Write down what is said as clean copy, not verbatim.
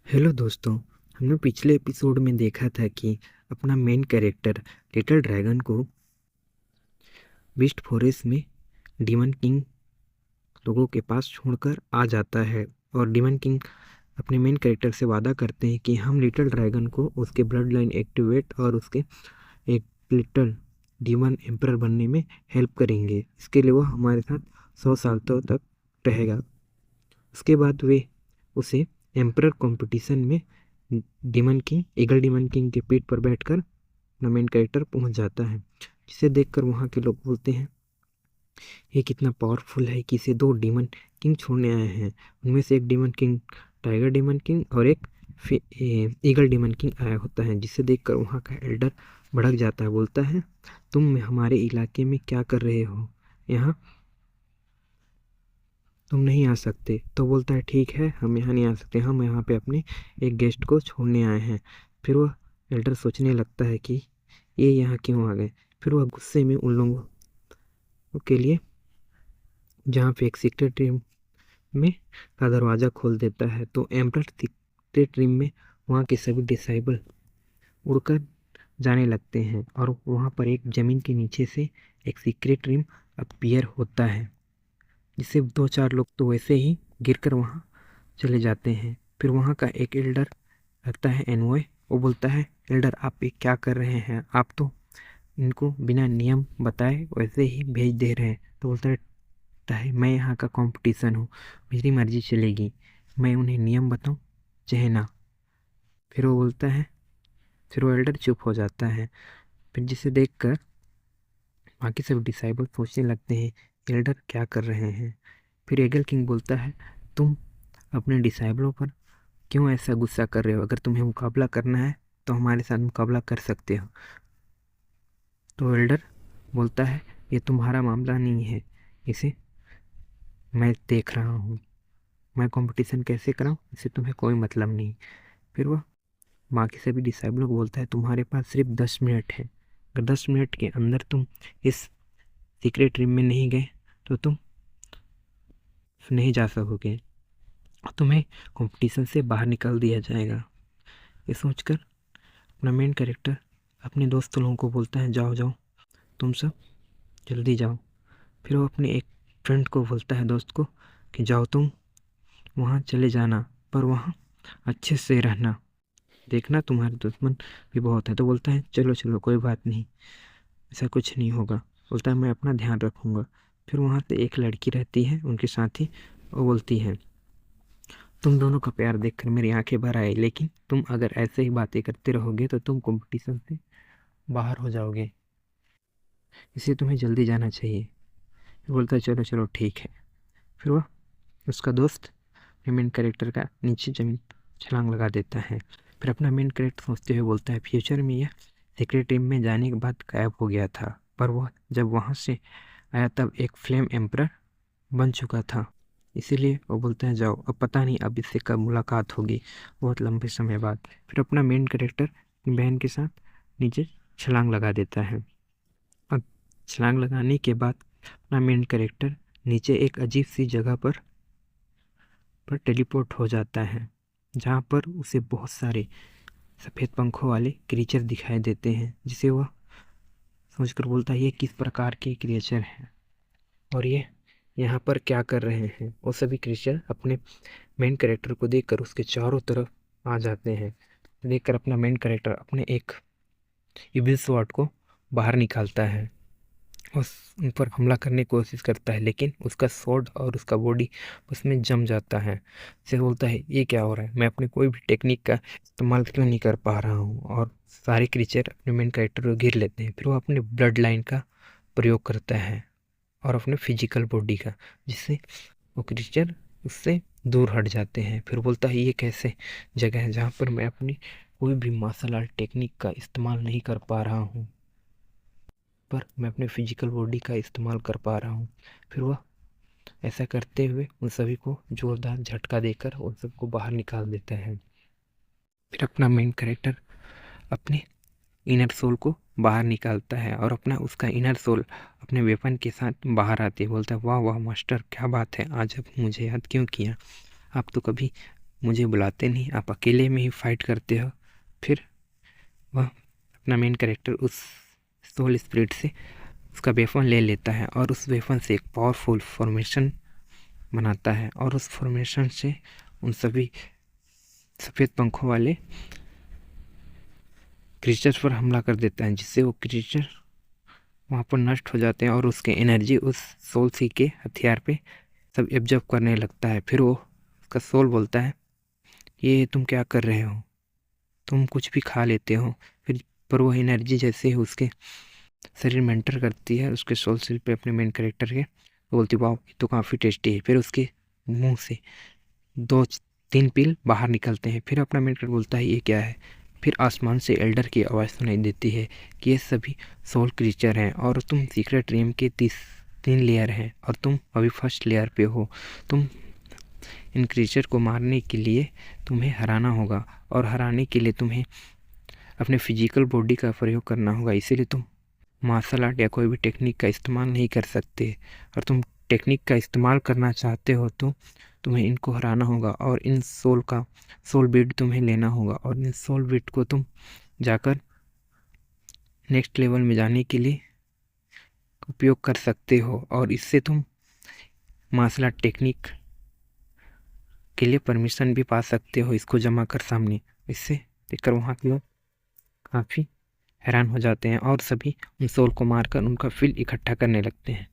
Hello दोस्तों। हमने पिछले एपिसोड में देखा था कि अपना मेन कैरेक्टर लिटिल ड्रैगन को बीस्ट फॉरेस्ट में डीमन किंग लोगों के पास छोड़कर आ जाता है और डीमन किंग अपने मेन कैरेक्टर से वादा करते हैं कि हम लिटिल ड्रैगन को उसके ब्लड लाइन एक्टिवेट और उसके एक लिटिल डीमन एम्परर बनने में हेल्प करेंगे। इसके लिए वो हमारे साथ 100 साल तक रहेगा। उसके बाद वे उसे एम्परर कंपटीशन में ईगल डीमन किंग के पीठ पर बैठकर अपना मेन कैरेक्टर पहुंच जाता है, जिसे देखकर वहाँ के लोग बोलते हैं ये कितना पावरफुल है कि इसे 2 डीमन किंग छोड़ने आए हैं। उनमें से एक demon king tiger demon king और एक ईगल डीमन किंग आया होता है, जिसे देखकर वहाँ का एल्डर भड़क जाता है। बोलता है तुम हमारे इलाके में क्या कर रहे हो, यहाँ तुम नहीं आ सकते। तो बोलता है ठीक है, हम यहाँ नहीं आ सकते, हम यहाँ पे अपने एक गेस्ट को छोड़ने आए हैं। फिर वह एल्डर सोचने लगता है कि ये यहाँ क्यों आ गए। फिर वह गुस्से में उन लोगों के लिए जहाँ पे एक सीक्रेट रूम में का दरवाज़ा खोल देता है, तो एम्परर सीक्रेट रूम में वहाँ के सभी डिसाइबल उड़कर जाने लगते हैं और वहाँ पर एक ज़मीन के नीचे से एक सीक्रेट रूम अपीयर होता है, जिससे 2-4 लोग तो वैसे ही गिरकर वहाँ चले जाते हैं। फिर वहाँ का एक एल्डर लगता है एनवॉय, वो बोलता है एल्डर आप ये क्या कर रहे हैं, आप तो इनको बिना नियम बताए वैसे ही भेज दे रहे हैं। तो बोलता है मैं यहाँ का कंपटीशन हूँ, मेरी मर्जी चलेगी, मैं उन्हें नियम बताऊँ चाहे ना। फिर वो बोलता है, फिर वो एल्डर चुप हो जाता है। फिर जिसे देखकर बाकी सब डिसाइबल सोचने लगते हैं एल्डर क्या कर रहे हैं। फिर ईगल किंग बोलता है तुम अपने डिसाइबलों पर क्यों ऐसा गुस्सा कर रहे हो, अगर तुम्हें मुकाबला करना है तो हमारे साथ मुकाबला कर सकते हो। तो एल्डर बोलता है ये तुम्हारा मामला नहीं है, इसे मैं देख रहा हूँ, मैं कंपटीशन कैसे कराऊँ इससे तुम्हें कोई मतलब नहीं। फिर वह बाकी सभी डिसाइबलों को बोलता है तुम्हारे पास सिर्फ 10 मिनट है, अगर 10 मिनट के अंदर तुम इस सीक्रेट रूम में नहीं गए तो तुम नहीं जा सकोगे, तुम्हें कंपटीशन से बाहर निकाल दिया जाएगा। ये सोचकर अपना मेन कैरेक्टर अपने दोस्त लोगों को बोलता है जाओ जाओ तुम सब जल्दी जाओ। फिर वो अपने एक फ्रेंड को बोलता है, दोस्त को, कि जाओ तुम वहाँ चले जाना, पर वहाँ अच्छे से रहना, देखना तुम्हारे दुश्मन भी बहुत है। तो बोलता है चलो चलो कोई बात नहीं, ऐसा कुछ नहीं होगा। बोलता है मैं अपना ध्यान रखूँगा। फिर वहाँ से एक लड़की रहती है उनके साथ ही, वो बोलती है तुम दोनों का प्यार देखकर मेरी आंखें भर आई, लेकिन तुम अगर ऐसे ही बातें करते रहोगे तो तुम कंपटीशन से बाहर हो जाओगे, इसलिए तुम्हें जल्दी जाना चाहिए। बोलता है चलो चलो ठीक है। फिर वह उसका दोस्त मेन कैरेक्टर का नीचे जमीन छलांग लगा देता है। फिर अपना मेन कैरेक्टर सोचते हुए बोलता है फ्यूचर में यह सीक्रेट टीम में जाने के बाद गायब हो गया था, पर वह जब वहाँ से आया तब एक फ्लेम एम्परर बन चुका था, इसीलिए वो बोलता है जाओ, अब पता नहीं अब इससे कब मुलाकात होगी, बहुत लंबे समय बाद। फिर अपना मेन कैरेक्टर बहन के साथ नीचे छलांग लगा देता है। अब छलांग लगाने के बाद अपना मेन कैरेक्टर नीचे एक अजीब सी जगह पर टेलीपोर्ट हो जाता है, जहाँ पर उसे बहुत सारे सफ़ेद पंखों वाले क्रीचर दिखाई देते हैं, जिसे वह सोचकर बोलता है ये किस प्रकार के क्रिएचर हैं और ये यहाँ पर क्या कर रहे हैं। वो सभी क्रिएचर अपने मेन कैरेक्टर को देखकर उसके चारों तरफ आ जाते हैं। देखकर अपना मेन कैरेक्टर अपने एक इविल स्वॉर्ड को बाहर निकालता है, उस उन पर हमला करने की कोशिश करता है, लेकिन उसका स्वॉर्ड और उसका बॉडी उसमें जम जाता है। से बोलता है ये क्या हो रहा है, मैं अपने कोई भी टेक्निक का इस्तेमाल क्यों नहीं कर पा रहा हूँ। और सारे क्रीचर अपने मेन कैरेक्टर को घेर लेते हैं। फिर वो अपने ब्लड लाइन का प्रयोग करता है और अपने फिजिकल बॉडी का, जिससे वो क्रीचर उससे दूर हट जाते हैं। फिर बोलता है ये कैसे जगह है जहाँ पर मैं अपनी कोई भी मार्शल आर्ट टेक्निक का इस्तेमाल नहीं कर पा रहा हूँ, पर मैं अपने फिजिकल बॉडी का इस्तेमाल कर पा रहा हूँ। फिर वह ऐसा करते हुए उन सभी को जोरदार झटका देकर उन सबको बाहर निकाल देता है। फिर अपना मेन कैरेक्टर अपने इनर सोल को बाहर निकालता है और अपना उसका इनर सोल अपने वेपन के साथ बाहर आते बोलता है वाह वाह मास्टर क्या बात है, आज अब मुझे याद क्यों किया, आप तो कभी मुझे बुलाते नहीं, आप अकेले में ही फाइट करते हो। फिर वह अपना मेन कैरेक्टर उस सोल स्पिरिट से उसका वेपन ले लेता है और उस वेपन से एक पावरफुल फॉर्मेशन बनाता है और उस फॉर्मेशन से उन सभी सफ़ेद पंखों वाले क्रीचर्स पर हमला कर देता है, जिससे वो क्रीचर वहाँ पर नष्ट हो जाते हैं और उसके एनर्जी उस सोल सी के हथियार पे सब एब्जॉर्ब करने लगता है। फिर वो उसका सोल बोलता है, ये तुम क्या कर रहे हो, तुम कुछ भी खा लेते हो। फिर पर वो एनर्जी जैसे ही उसके शरीर में एंटर करती है उसके सोल सेल पे अपने मेन कैरेक्टर के, तो बोलती वाह ये तो काफ़ी टेस्टी है। फिर उसके मुंह से 2-3 पील बाहर निकलते हैं। फिर अपना मेन कैरेक्टर बोलता है ये क्या है। फिर आसमान से एल्डर की आवाज़ सुनाई देती है कि ये सभी सोल क्रीचर हैं और तुम सीक्रेट रीम के 3 लेयर हैं और तुम अभी फर्स्ट लेयर पे हो। तुम इन क्रीचर को मारने के लिए तुम्हें हराना होगा और हराने के लिए तुम्हें अपने फिजिकल बॉडी का प्रयोग करना होगा, इसीलिए तुम मार्शल आर्ट या कोई भी टेक्निक का इस्तेमाल नहीं कर सकते। और तुम टेक्निक का इस्तेमाल करना चाहते हो तो तुम्हें इनको हराना होगा और इन सोल बीट तुम्हें लेना होगा और इन सोल बीट को तुम जाकर नेक्स्ट लेवल में जाने के लिए उपयोग कर सकते हो और इससे तुम मार्शल आर्ट टेक्निक के लिए परमिशन भी पा सकते हो इसको जमा कर सामने। इससे देखकर वहाँ के लोग काफ़ी हैरान हो जाते हैं और सभी उन सोल को मारकर उनका फील इकट्ठा करने लगते हैं।